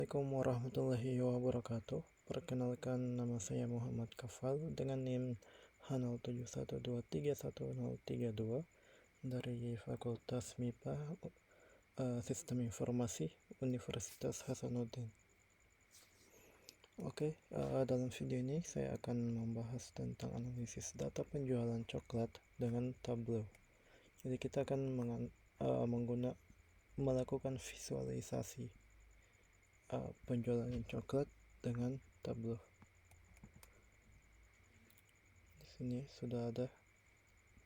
Assalamualaikum warahmatullahi wabarakatuh. Perkenalkan, nama saya Muhammad Kafal dengan NIM H0712311032 dari Fakultas MIPA Sistem Informasi Universitas Hasanuddin. Dalam video ini saya akan membahas tentang analisis data penjualan coklat dengan Tableau. Jadi kita akan melakukan visualisasi penjualan coklat dengan Tableau. Di sini sudah ada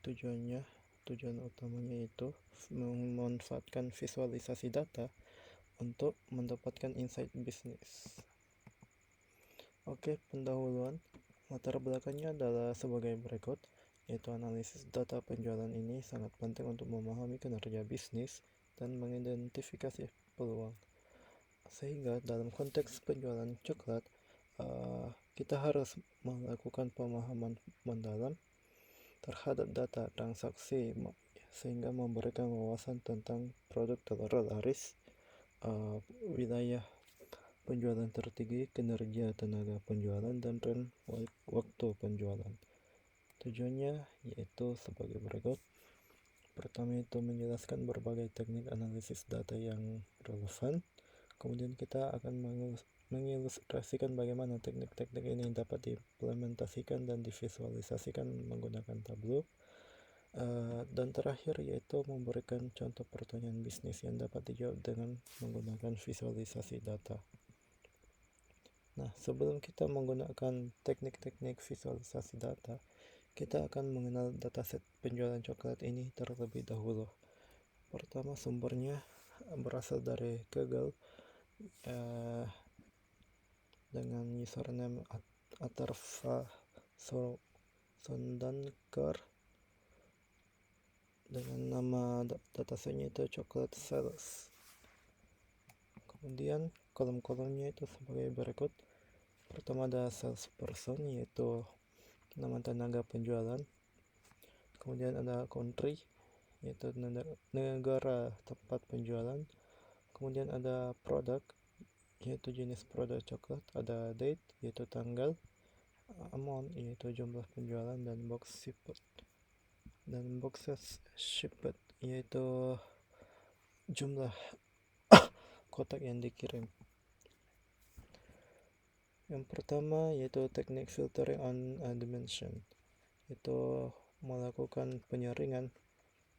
tujuannya. Tujuan utamanya itu memanfaatkan visualisasi data untuk mendapatkan insight bisnis. Pendahuluan. Latar belakangnya adalah sebagai berikut, yaitu analisis data penjualan ini sangat penting untuk memahami kinerja bisnis dan mengidentifikasi peluang. Sehingga dalam konteks penjualan coklat, kita harus melakukan pemahaman mendalam terhadap data transaksi sehingga memberikan wawasan tentang produk terlaris, wilayah penjualan tertinggi, kinerja tenaga penjualan, dan tren waktu penjualan. Tujuannya yaitu sebagai berikut. Pertama itu menjelaskan berbagai teknik analisis data yang relevan. Kemudian kita akan mengilustrasikan bagaimana teknik-teknik ini dapat diimplementasikan dan divisualisasikan menggunakan Tableau. Dan terakhir yaitu memberikan contoh pertanyaan bisnis yang dapat dijawab dengan menggunakan visualisasi data. Nah, sebelum kita menggunakan teknik-teknik visualisasi data, kita akan mengenal dataset penjualan coklat ini terlebih dahulu. Pertama, sumbernya berasal dari Google dengan username Atharva Sondankar dengan nama datasetnya itu Chocolate Sales. Kemudian kolom-kolomnya itu sebagai berikut. Pertama ada salesperson, yaitu nama tenaga penjualan. Kemudian ada country, yaitu negara tempat penjualan. Kemudian ada produk, yaitu jenis produk coklat. Ada date, yaitu tanggal. Amount, yaitu jumlah penjualan. Dan boxes shipped, yaitu jumlah kotak yang dikirim. Yang pertama yaitu teknik filtering on dimension, yaitu melakukan penyaringan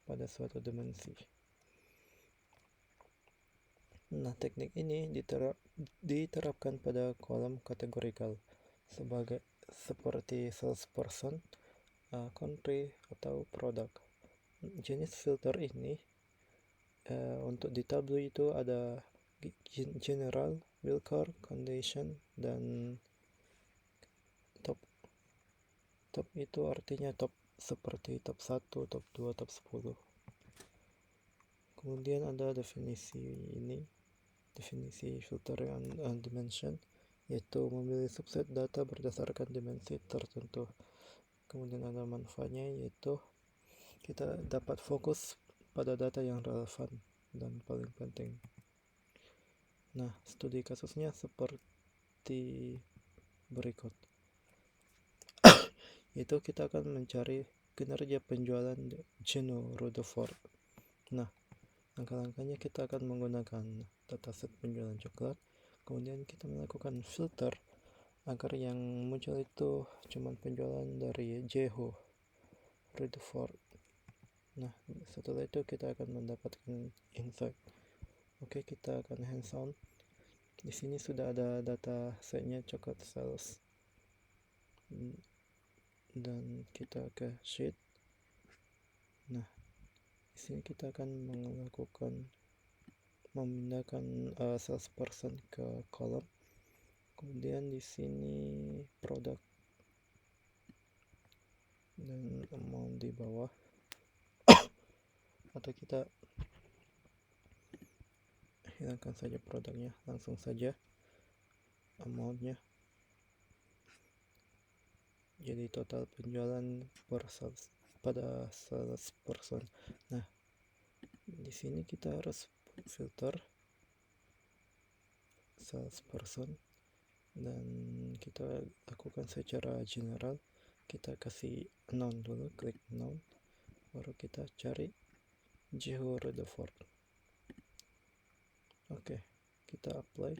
pada suatu dimensi. Nah, teknik ini diterapkan pada kolom kategorikal seperti salesperson, country, atau produk. Jenis filter ini untuk di Tableau itu ada general, wildcard, condition, dan top. Top itu artinya top seperti top 1, top 2, top 10. Kemudian ada definisi filtering on dimension, yaitu memilih subset data berdasarkan dimensi tertentu. Kemudian ada manfaatnya, yaitu kita dapat fokus pada data yang relevan dan paling penting. Nah, studi kasusnya seperti berikut. Yaitu kita akan mencari kinerja penjualan Gino Rutherford. Nah, langkah-langkahnya kita akan menggunakan dataset penjualan coklat. Kemudian kita melakukan filter agar yang muncul itu cuma penjualan dari Jeho Rutherford. Nah, setelah itu kita akan mendapatkan insight. Kita akan hands on. Di sini sudah ada data setnya coklat sales. Dan kita ke sheet. Nah, di sini kita akan memindahkan salesperson ke kolom. Kemudian di sini produk dan amount di bawah. Atau kita hilangkan saja produknya, langsung saja amountnya. Jadi total penjualan pada salesperson. Nah, di sini kita harus filter salesperson, dan kita lakukan secara general. Kita kasih noun dulu, klik noun, baru kita cari Jehu Rutherford. Oke, kita apply,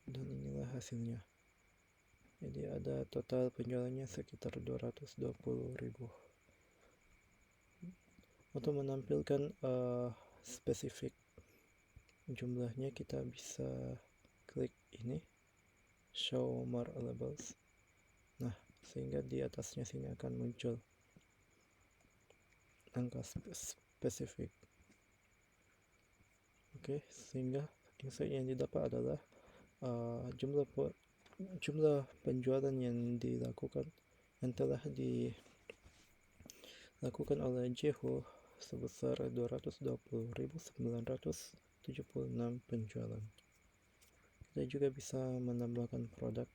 dan inilah hasilnya. Jadi ada total penjualannya sekitar 220.000. Untuk menampilkan spesifik jumlahnya, kita bisa klik ini, show more labels. Nah, sehingga di atasnya sini akan muncul angka spesifik. Oke, sehingga insight yang didapat adalah jumlah penjualan yang telah dilakukan oleh Jehu sebesar 220.976 penjualan. Kita juga bisa menambahkan produk.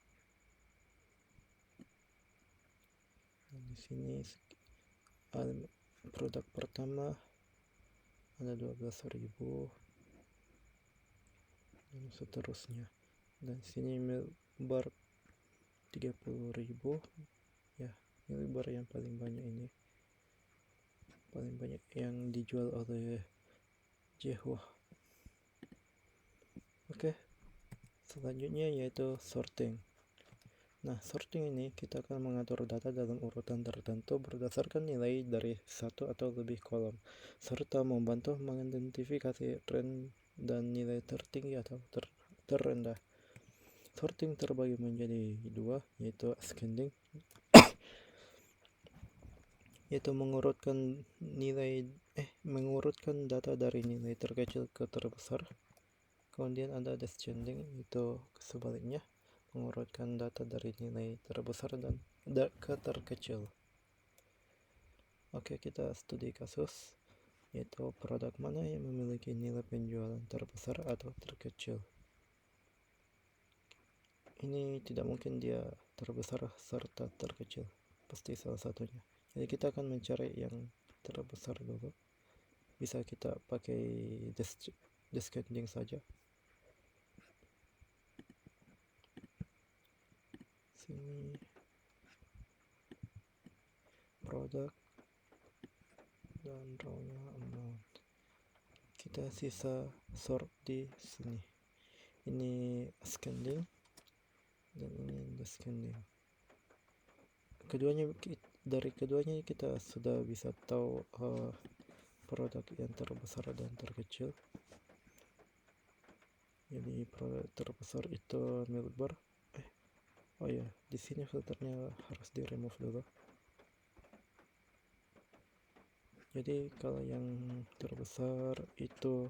Dan di sini produk pertama ada 12.000 dan seterusnya. Dan sini milk bar 30.000. Ya, milk bar yang paling banyak ini, paling banyak yang dijual oleh Jehu. Oke, selanjutnya yaitu sorting. Nah, sorting ini kita akan mengatur data dalam urutan tertentu berdasarkan nilai dari satu atau lebih kolom, serta membantu mengidentifikasi trend dan nilai tertinggi atau terendah. Sorting terbagi menjadi dua, yaitu ascending, yaitu mengurutkan data dari nilai terkecil ke terbesar. Kemudian ada descending, yaitu sebaliknya, mengurutkan data dari nilai terbesar dan ke terkecil. Oke, kita studi kasus, yaitu produk mana yang memiliki nilai penjualan terbesar atau terkecil. Ini tidak mungkin dia terbesar serta terkecil, pasti salah satunya. Jadi kita akan mencari yang terbesar dulu. Bisa kita pakai descending saja. Sini produk dan row-nya amount. Kita sisa sort di sini. Ini ascending dan ini descending. Dari keduanya kita sudah bisa tahu produk yang terbesar dan terkecil. Jadi produk terbesar itu milk bar. Oh ya, di sini filternya harus di remove dulu. Jadi kalau yang terbesar itu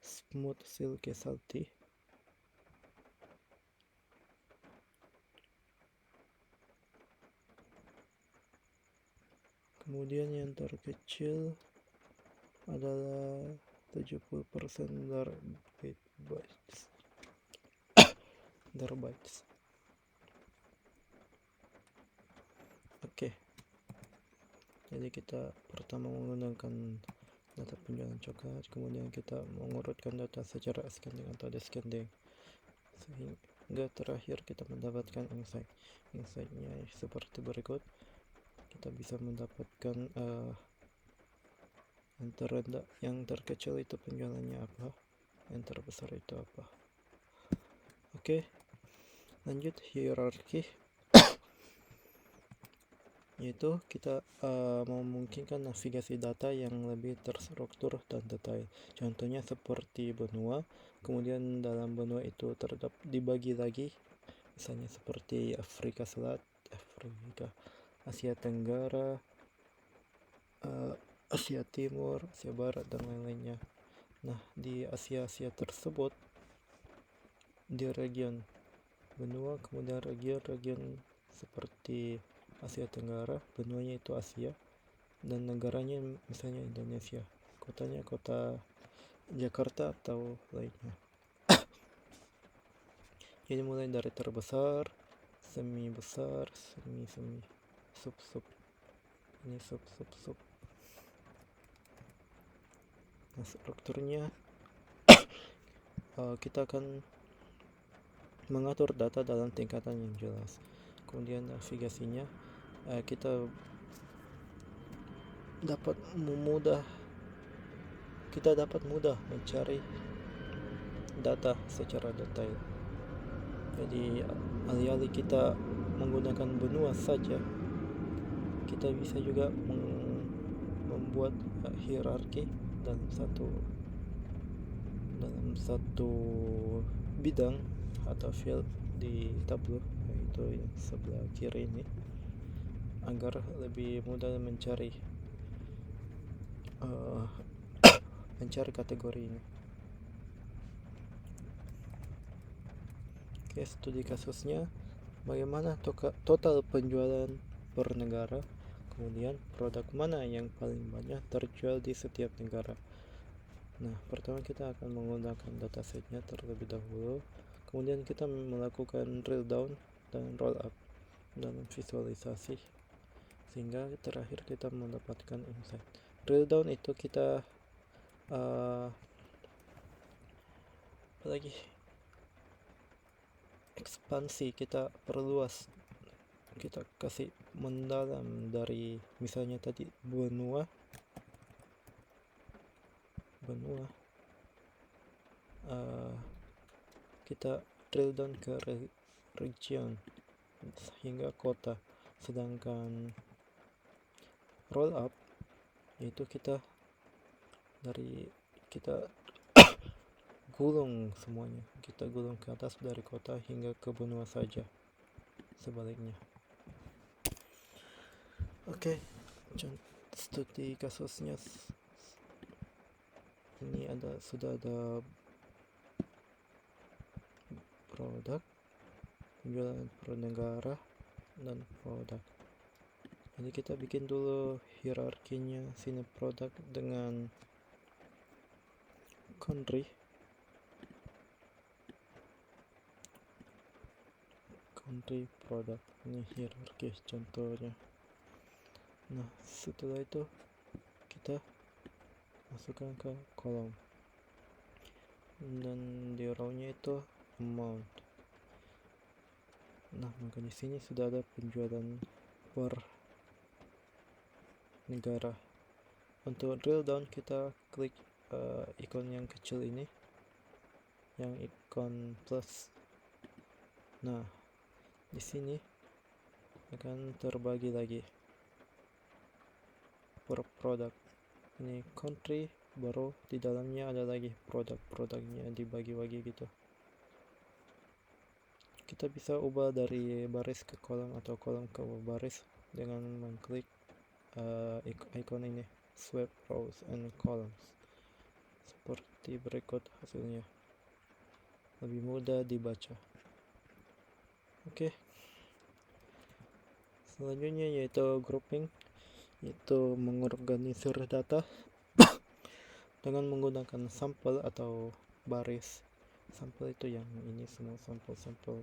smooth silky salty. Kemudian yang terkecil adalah 70% dark bites. Oke. Jadi kita pertama menggunakan data penjualan coklat, kemudian kita mengurutkan data secara ascending atau descending, sehingga terakhir kita mendapatkan insight. Insight-nya seperti berikut. Kita bisa mendapatkan yang terendah, yang terkecil itu penjualannya apa, yang terbesar itu apa. Oke, lanjut hierarki, yaitu kita memungkinkan navigasi data yang lebih terstruktur dan detail. Contohnya seperti benua, kemudian dalam benua itu dibagi lagi, misalnya seperti Afrika Selatan, Asia Tenggara, Asia Timur, Asia Barat, dan lain-lainnya. Nah, di Asia tersebut, di region benua, kemudian region seperti Asia Tenggara, benuanya itu Asia, dan negaranya misalnya Indonesia, kotanya kota Jakarta atau lainnya. Jadi mulai dari terbesar, semi besar, semi, sub, ini sub. Nah, strukturnya kita akan mengatur data dalam tingkatan yang jelas. Kemudian navigasinya, kita dapat mudah mencari data secara detail. Jadi alih-alih kita menggunakan benua saja, kita bisa juga membuat hierarki dalam satu bidang atau field di Tableau, yaitu yang sebelah kiri ini, agar lebih mudah mencari kategori ini. Oke, studi kasusnya bagaimana total penjualan per negara, kemudian produk mana yang paling banyak terjual di setiap negara. Nah, pertama kita akan menggunakan datasetnya terlebih dahulu, kemudian kita melakukan drill down dan roll up dalam visualisasi, sehingga terakhir kita mendapatkan insight. Drill down itu kita ekspansi, kita perluas, kita kasih mendalam dari misalnya tadi benua, kita drill down ke region hingga kota. Sedangkan roll up yaitu kita gulung semuanya, kita gulung ke atas dari kota hingga ke benua saja, sebaliknya. Oke, studi kasusnya ini sudah ada produk, penjualan per negara, dan produk. Jadi kita bikin dulu hierarkinya sini, produk dengan country produk. Ini hierarki contohnya. Nah, setelah itu kita masukkan ke kolom, dan di row-nya itu amount. Nah, maka di sini sudah ada penjualan per negara. Untuk drill down, kita klik ikon yang kecil ini, yang ikon plus. Nah, di sini akan terbagi lagi per produk. Ini country, baru di dalamnya ada lagi produk-produknya dibagi-bagi gitu. Kita bisa ubah dari baris ke kolom atau kolom ke baris dengan mengklik ikon ini, swap rows and columns, seperti berikut hasilnya, lebih mudah dibaca. Oke, selanjutnya yaitu grouping, yaitu mengorganisir data dengan menggunakan sampel atau baris. Sampel itu yang ini semua sampel-sampel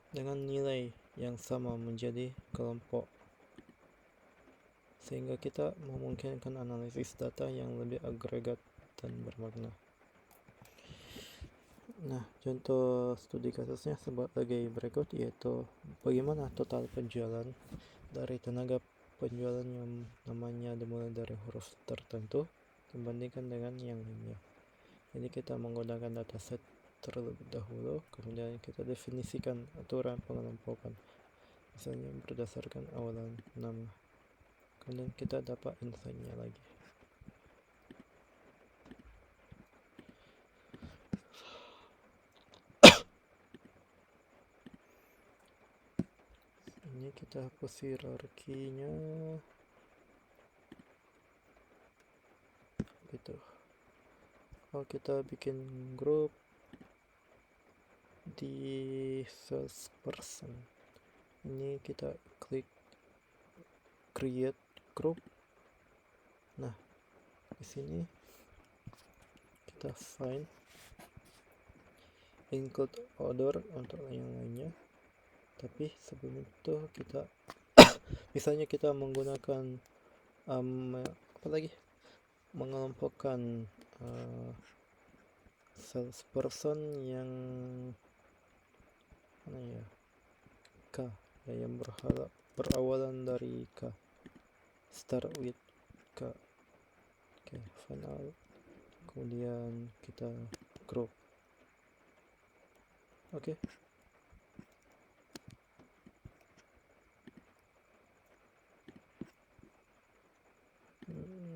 dengan nilai yang sama menjadi kelompok, sehingga kita memungkinkan analisis data yang lebih agregat dan bermakna. Nah, contoh studi kasusnya sebagai berikut, yaitu bagaimana total penjualan dari tenaga penjualan yang namanya dimulai dari huruf tertentu dibandingkan dengan yang lainnya. Jadi kita menggunakan dataset terlebih dahulu, kemudian kita definisikan aturan pengelompokan, misalnya berdasarkan awalan nama, kemudian kita dapat insight-nya lagi. Ini kita hapus hierarkinya gitu. Kalau kita bikin grup di salesperson, ini kita klik create group. Nah, di sini kita find include order untuk yang lainnya, tapi sebelum itu kita misalnya kita menggunakan mengelompokkan salesperson yang mana ya, K ya, yang berawalan dari K, start with K. Oke, final, kemudian kita grow. Oke.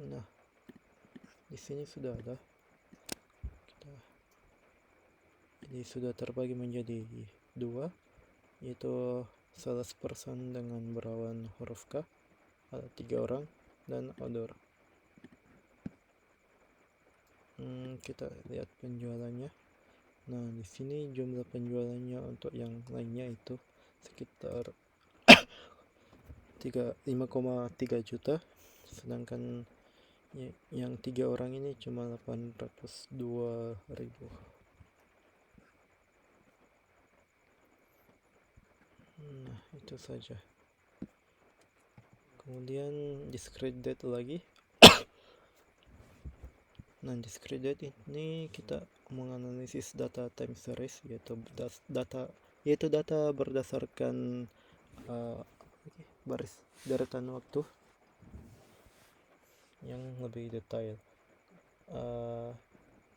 Nah, di sini sudah ada. Jadi sudah terbagi menjadi dua, yaitu salesperson dengan berawalan huruf K, ada 3 orang, dan other. Kita lihat penjualannya. Nah, di sini jumlah penjualannya untuk yang lainnya itu sekitar 5,3 juta, sedangkan yang 3 orang ini cuma 802.000. Nah, itu saja. Kemudian discrete date lagi. Nah, discrete date ini kita menganalisis data time series, yaitu data berdasarkan baris deretan waktu yang lebih detail,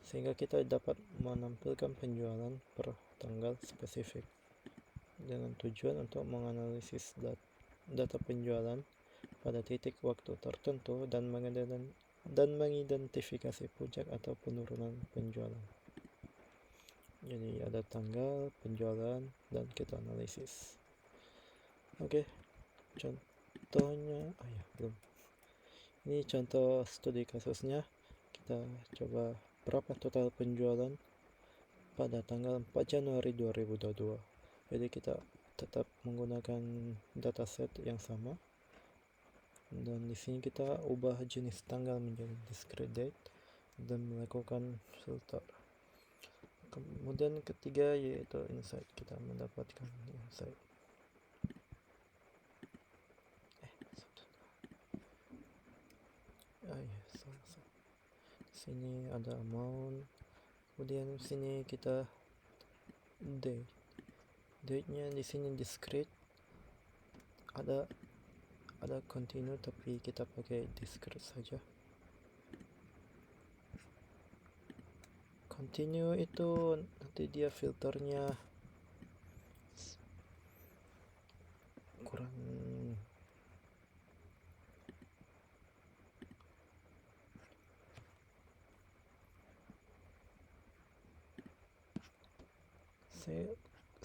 sehingga kita dapat menampilkan penjualan per tanggal spesifik dengan tujuan untuk menganalisis data penjualan pada titik waktu tertentu dan mengidentifikasi puncak atau penurunan penjualan. Jadi ada tanggal penjualan dan kita analisis. Oke, contohnya belum. Ini contoh studi kasusnya. Kita coba berapa total penjualan pada tanggal 4 Januari 2022. Jadi kita tetap menggunakan dataset yang sama. Dan di sini kita ubah jenis tanggal menjadi discrete date dan melakukan filter. Kemudian ketiga yaitu insight. Kita mendapatkan insight. Sini ada amount. Kemudian sini kita date-nya di sini discrete. Ada continue tapi kita pakai discrete saja. Continue itu nanti dia filternya kurang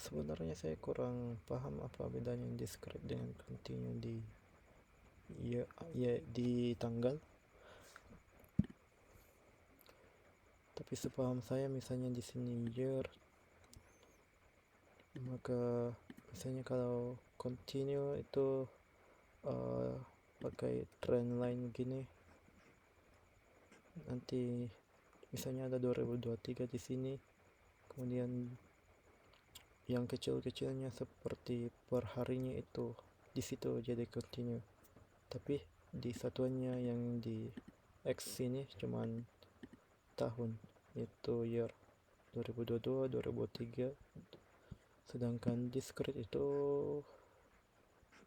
sebenarnya saya kurang paham apa bedanya discrete dengan continue di tanggal. Tapi sepaham saya misalnya di sini year, maka misalnya kalau continue itu pakai trend line gini. Nanti misalnya ada 2023 di sini, kemudian yang kecil-kecilnya seperti per harinya itu di situ jadi continue. Tapi di satuannya yang di X sini cuman tahun, itu year 2022, 2003. Sedangkan discrete itu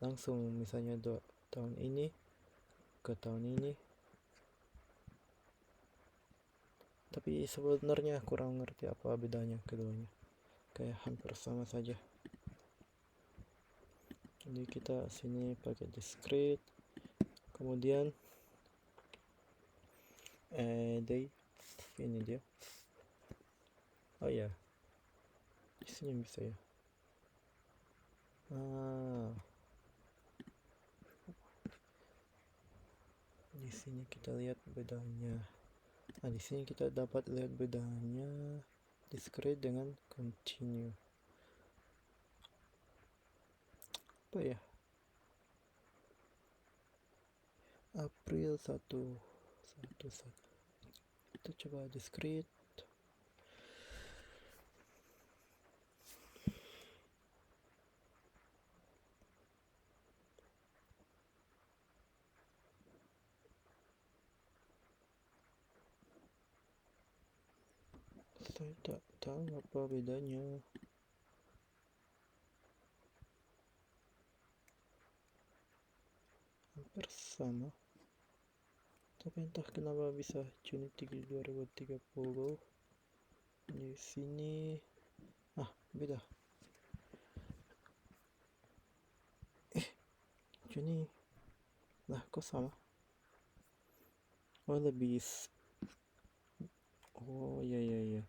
langsung misalnya tahun ini ke tahun ini. Tapi sebenarnya kurang ngerti apa bedanya keduanya, kayak hampir sama saja. Jadi kita sini pakai discrete, kemudian day, ini dia. Oh ya, di sini bisa ya. Di sini kita lihat bedanya. Nah, di sini kita dapat lihat bedanya discrete dengan continue. Apa ya? April 1. Kita coba discrete. Saya tak tahu apa bedanya. Hampir sama. Tapi entah kenapa bisa Juni 2030. Di sini beda. Juni lah kok sama. Oh iya.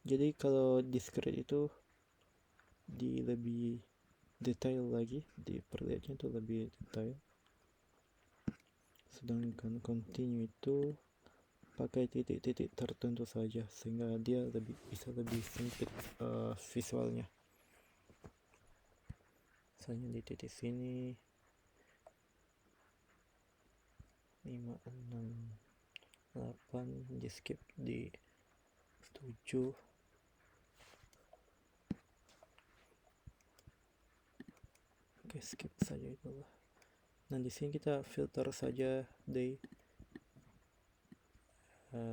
Jadi kalau discrete itu lebih detail lagi, diperlihatnya itu lebih detail. Sedangkan continue itu pakai titik-titik tertentu saja sehingga dia bisa lebih sempit visualnya. Misalnya di titik sini 5, 6, 8 di skip di 7. Oke, skip saja itulah. Nah, di sini kita filter saja day 4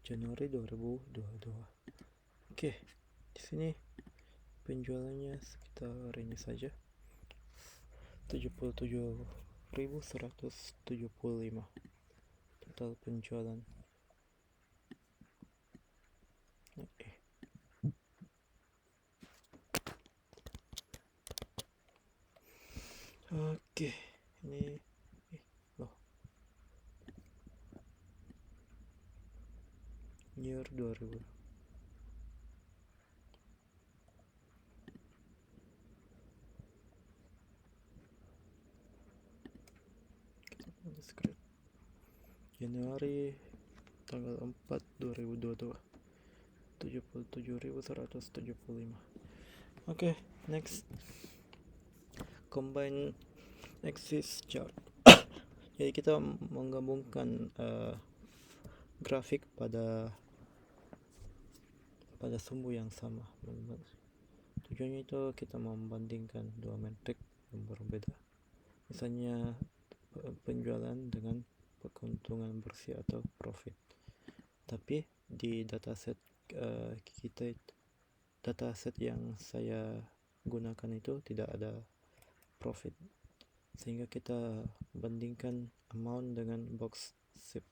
Januari 2022. Oke, di sini penjualannya sekitar ini saja, 77.175 total penjualan. Oke, ini year 2000. Januari tanggal 4 2022, 77.175. Oke, next, combine axis chart. Jadi kita menggabungkan grafik pada sumbu yang sama. Tujuannya itu kita membandingkan dua metrik yang berbeda, misalnya penjualan dengan keuntungan bersih atau profit. Tapi di dataset dataset yang saya gunakan itu tidak ada profit, sehingga kita bandingkan amount dengan box ship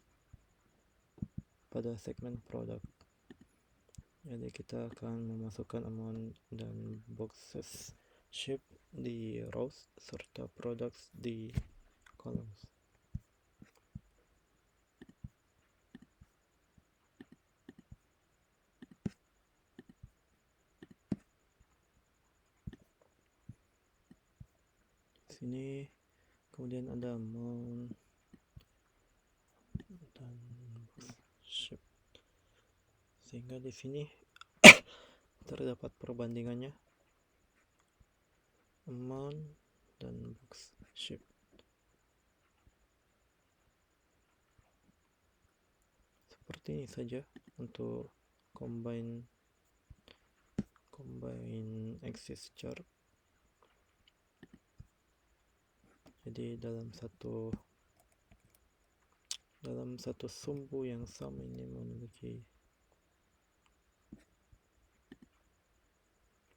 pada segmen produk. Jadi kita akan memasukkan amount dan boxes ship di rows serta products di columns. Sini kemudian ada amount dan ship, sehingga di sini terdapat perbandingannya amount dan box ship. Seperti ini saja untuk combine axis chart. Jadi dalam satu sumbu yang sama ini memiliki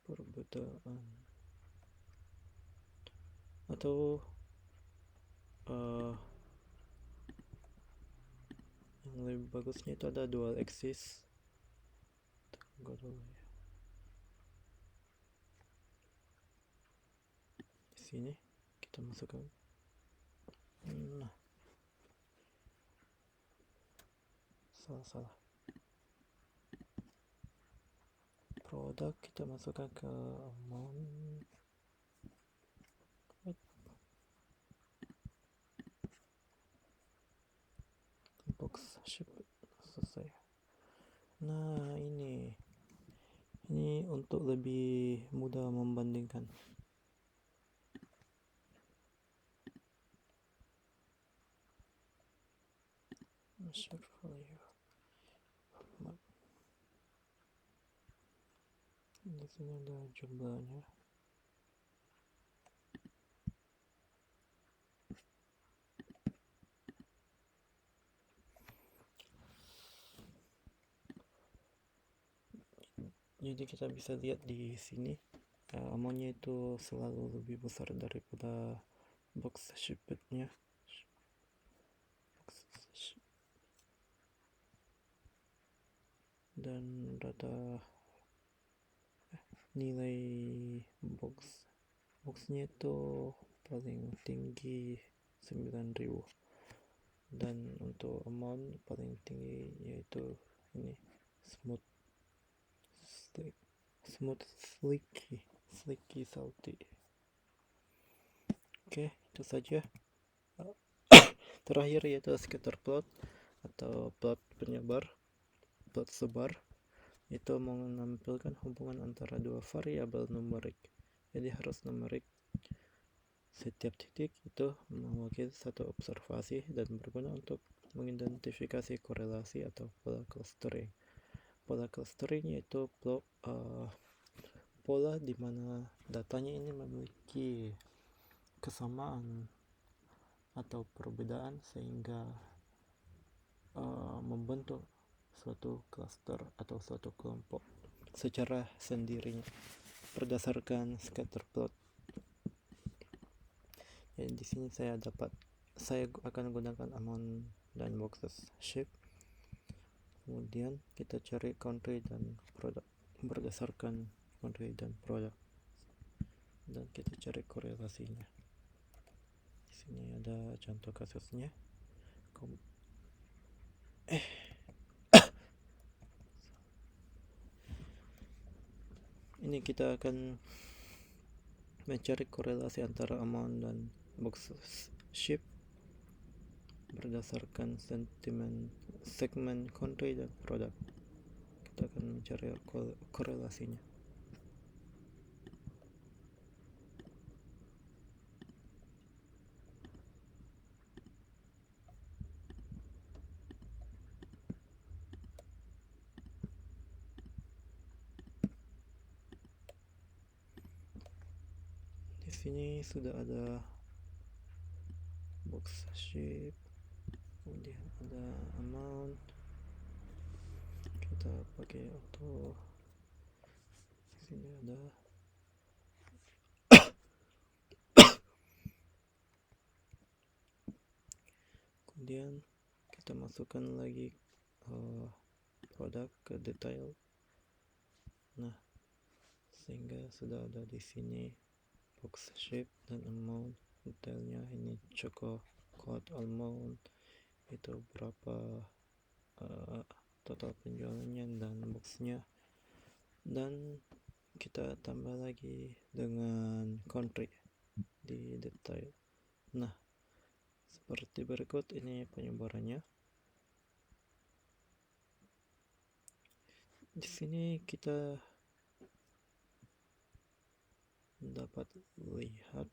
perbedaan, atau yang lebih bagusnya itu ada dual axis. Tunggu dulu ya. Di sini kita masukkan. Salah. Produk kita masukkan ke amount. Box ship selesai. Nah, ini untuk lebih mudah membandingkan. Share value. Di sini ada jumlahnya. Jadi kita bisa lihat di sini amonnya itu selalu lebih besar daripada box shipmentnya. Dan data nilai boxnya itu paling tinggi 9.000, dan untuk amount paling tinggi yaitu ini slicky salty. Oke, itu saja. Terakhir yaitu scatter plot atau plot penyebar, plot sebar. Itu menampilkan hubungan antara dua variabel numerik. Jadi harus numerik. Setiap titik itu mewakili satu observasi dan berguna untuk mengidentifikasi korelasi atau pola clustering. Pola clustering yaitu pola di mana datanya ini memiliki kesamaan atau perbedaan sehingga membentuk suatu cluster atau suatu kelompok secara sendirinya berdasarkan scatter plot. Jadi di sini saya akan gunakan amount dan boxes shape. Kemudian kita cari country dan produk berdasarkan country dan produk, dan kita cari korelasinya. Di sini ada contoh kasusnya. Ini kita akan mencari korelasi antara amount dan boxes shape berdasarkan segmen country dan produk. Kita akan mencari korelasinya. Di sini sudah ada box shape, kemudian ada amount. Kita pakai auto. Di sini ada kemudian kita masukkan lagi produk ke detail. Nah, sehingga sudah ada di sini box shape dan amount. Detailnya ini code amount itu berapa total penjualannya dan boxnya, dan kita tambah lagi dengan country di detail. Nah, seperti berikut ini penyebarannya. Di sini kita dapat lihat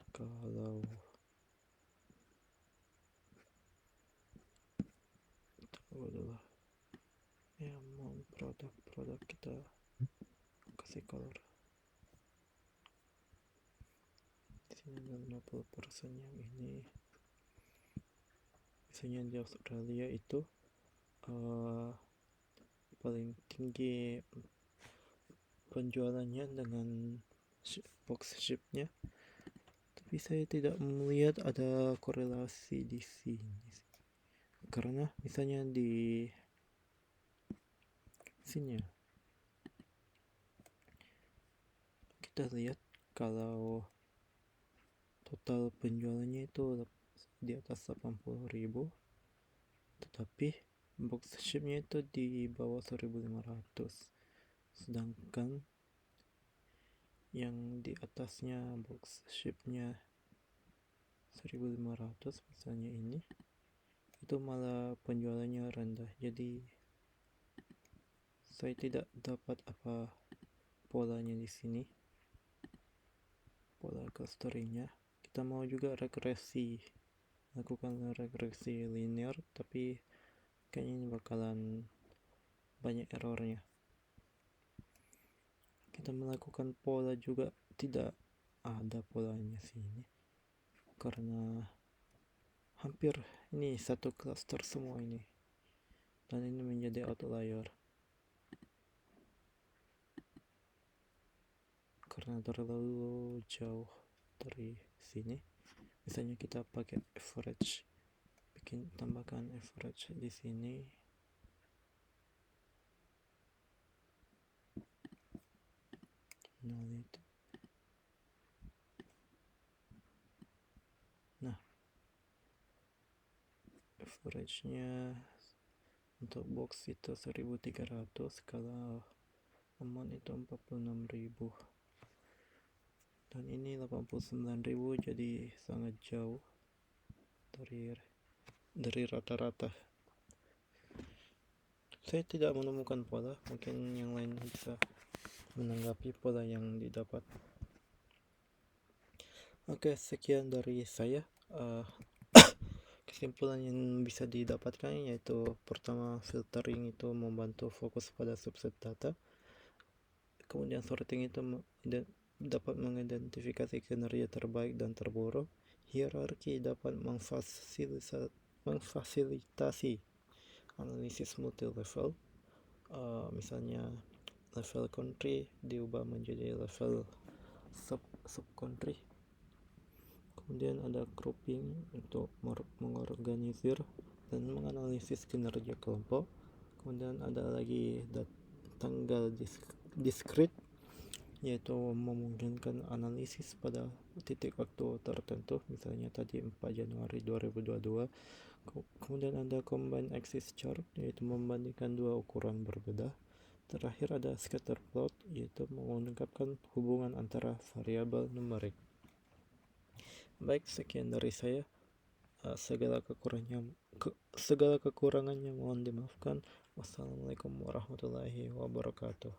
kalau ya mau produk kita kasih color. Di sini ada 50% yang ini. Misalnya di Australia itu paling tinggi penjualannya dengan box shipnya, tapi saya tidak melihat ada korelasi di sini karena misalnya di sini kita lihat kalau total penjualannya itu di atas 80.000, tetapi box shipnya itu di bawah 1.500, sedangkan yang di atasnya box shipnya 1.500 misalnya ini, itu malah penjualannya rendah. Jadi saya tidak dapat apa polanya di sini, pola clusteringnya. Kita mau juga lakukan regresi linear, tapi kayaknya ini bakalan banyak errornya. Kita melakukan pola juga tidak ada polanya sini karena hampir ini satu cluster semua ini, dan ini menjadi outlier. karena terlalu jauh dari sini. Misalnya kita pakai average, tambahkan average di sini. Nah, average-nya untuk box itu 1300, kalau amount itu 46.000 dan ini 89.000, jadi sangat jauh dari rata-rata. Saya tidak menemukan pola, mungkin yang lain bisa menanggapi pola yang didapat. Oke, sekian dari saya. Kesimpulan yang bisa didapatkan yaitu pertama, filtering itu membantu fokus pada subset data. Kemudian sorting itu dapat mengidentifikasi kinerja terbaik dan terburuk. Hierarki dapat memfasilitasi analisis multi level. Misalnya level country diubah menjadi level sub country. Kemudian ada grouping untuk mengorganisir dan menganalisis kinerja kelompok. Kemudian ada lagi tanggal discrete, yaitu memungkinkan analisis pada titik waktu tertentu, misalnya tadi 4 Januari 2022. Kemudian ada combine axis chart, yaitu membandingkan dua ukuran berbeda. Terakhir ada scatter plot, yaitu mengungkapkan hubungan antara variabel numerik. Baik, sekian dari saya. Segala kekurangannya mohon dimaafkan. Wassalamualaikum warahmatullahi wabarakatuh.